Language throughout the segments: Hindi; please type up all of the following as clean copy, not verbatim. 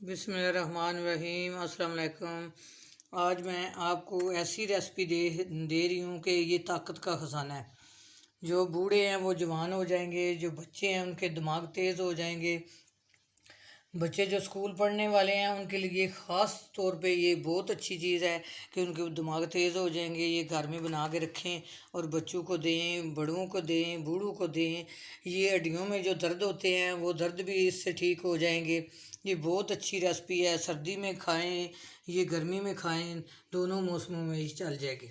बिस्मिल्लाहिर्रहमानिर्रहीम। अस्सलाम वालेकुम। आज मैं आपको ऐसी रेसिपी दे रही हूँ कि ये ताकत का ख़जाना है। जो बूढ़े हैं वो जवान हो जाएंगे, जो बच्चे हैं उनके दिमाग तेज़ हो जाएंगे। बच्चे जो स्कूल पढ़ने वाले हैं उनके लिए ख़ास तौर पे ये बहुत अच्छी चीज़ है कि उनके दिमाग तेज़ हो जाएंगे। ये घर में बना के रखें और बच्चों को दें, बड़ों को दें, बूढ़ों को दें। ये हड्डियों में जो दर्द होते हैं वो दर्द भी इससे ठीक हो जाएंगे। ये बहुत अच्छी रेसिपी है। सर्दी में खाएं, ये गर्मी में खाएं, दोनों मौसमों में ही चल जाएगी।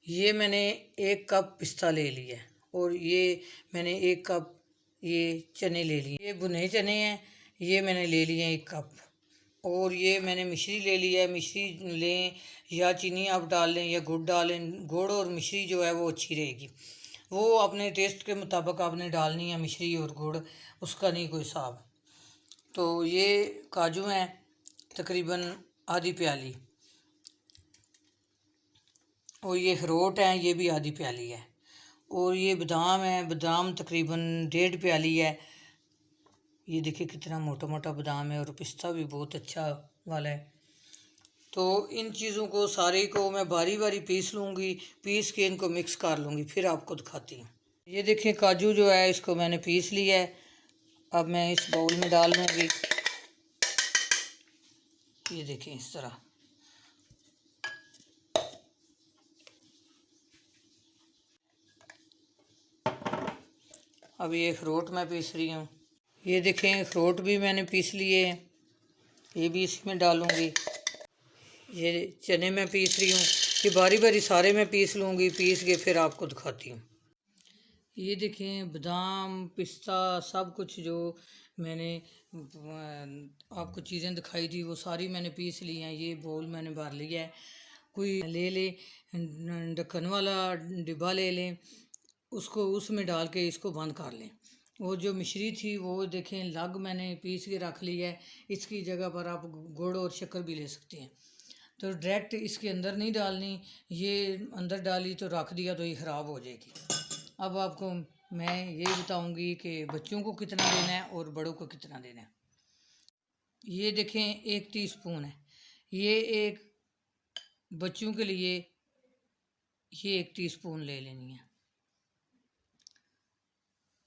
ये मैंने 1 कप पिस्ता ले लिया है और ये मैंने 1 कप ये चने ले लिए। ये भुने चने हैं, ये मैंने ले लिए 1 कप। और ये मैंने मिश्री ले लिया है। मिश्री लें या चीनी आप डाल लें या गुड़ डालें। गुड़ और मिश्री जो है वो अच्छी रहेगी। वो अपने टेस्ट के मुताबिक आपने डालनी है मिश्री और गुड़, उसका नहीं कोई हिसाब। तो ये काजू हैं तकरीबन आधी प्याली, और ये अखरोट हैं, ये भी आधी प्याली है। और ये बादाम है, बादाम तकरीबन 1.5 प्याली है। ये देखिए कितना मोटा मोटा बादाम है और पिस्ता भी बहुत अच्छा वाला है। तो इन चीज़ों को सारे को मैं बारी बारी पीस लूँगी, पीस के इनको मिक्स कर लूँगी, फिर आपको दिखाती हूँ। ये देखिए काजू जो है इसको मैंने पीस लिया है। अब मैं इस बाउल में डाल लूँगी। ये देखिए इस तरह। अब ये अखरोट मैं पीस रही हूँ। ये देखें अखरोट भी मैंने पीस लिए हैं, ये भी इसमें डालूँगी। ये चने मैं पीस रही हूँ। ये बारी बारी सारे मैं पीस लूँगी, पीस के फिर आपको दिखाती हूँ। ये देखें बादाम पिस्ता सब कुछ जो मैंने आपको चीज़ें दिखाई थी वो सारी मैंने पीस ली हैं। ये बोल मैंने भर लिया है। कोई ले ले ढक्कन वाला डिब्बा ले लें, उसको उसमें डाल के इसको बंद कर लें। वो जो मिश्री थी वो देखें लग मैंने पीस के रख ली है। इसकी जगह पर आप गुड़ और शक्कर भी ले सकते हैं। तो डायरेक्ट इसके अंदर नहीं डालनी, ये अंदर डाली तो रख दिया तो ये ख़राब हो जाएगी। अब आपको मैं ये बताऊंगी कि बच्चों को कितना देना है और बड़ों को कितना देना है। ये देखें 1 टीस्पून है। ये एक बच्चों के लिए ये 1 टीस्पून ले लेनी है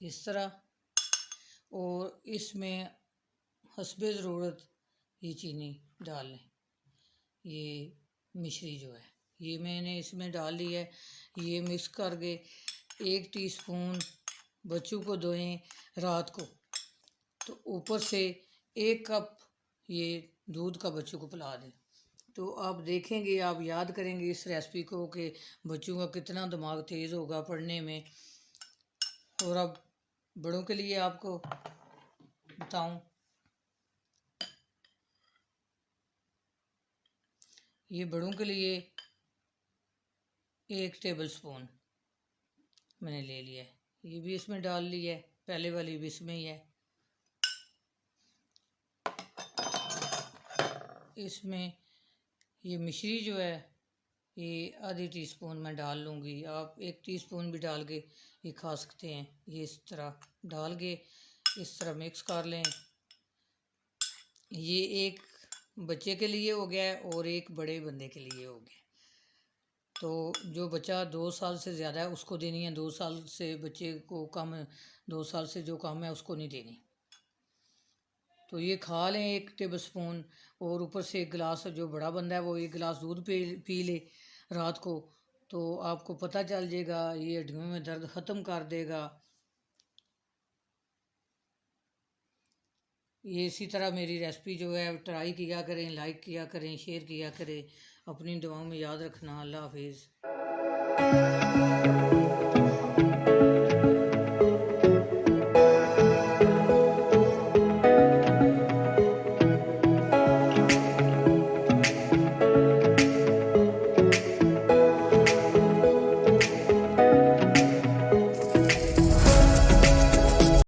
इस तरह। और इसमें हस्बे ज़रूरत ये चीनी डाल लें। ये मिश्री जो है ये मैंने इसमें डाल ली है। ये मिक्स करके 1 टीस्पून बच्चों को दें रात को, तो ऊपर से 1 कप ये दूध का बच्चों को पिला दें। तो आप देखेंगे, आप याद करेंगे इस रेसिपी को कि बच्चों का कितना दिमाग तेज़ होगा पढ़ने में। और अब बड़ों के लिए आपको बताऊं, ये बड़ों के लिए 1 टेबलस्पून मैंने ले लिया है। ये भी इसमें डाल लिया है, पहले वाली भी इसमें ही है। इसमें ये मिश्री जो है ये आधी टीस्पून मैं डाल लूँगी। आप 1 टीस्पून भी डाल के ये खा सकते हैं। ये इस तरह डाल के इस तरह मिक्स कर लें। ये एक बच्चे के लिए हो गया है और एक बड़े बंदे के लिए हो गया। तो जो बच्चा 2 साल से ज़्यादा है उसको देनी है। 2 साल से बच्चे को कम, 2 साल से जो कम है उसको नहीं देनी। तो ये खा लें 1 टेबलस्पून। और ऊपर से 1 गिलास, जो बड़ा बंदा है वो 1 गिलास दूध पी ले रात को, तो आपको पता चल जाएगा, ये हड्डियों में दर्द ख़त्म कर देगा। ये इसी तरह मेरी रेसिपी जो है ट्राई किया करें, लाइक किया करें, शेयर किया करें। अपनी दुआओं में याद रखना। अल्लाह हाफिज़।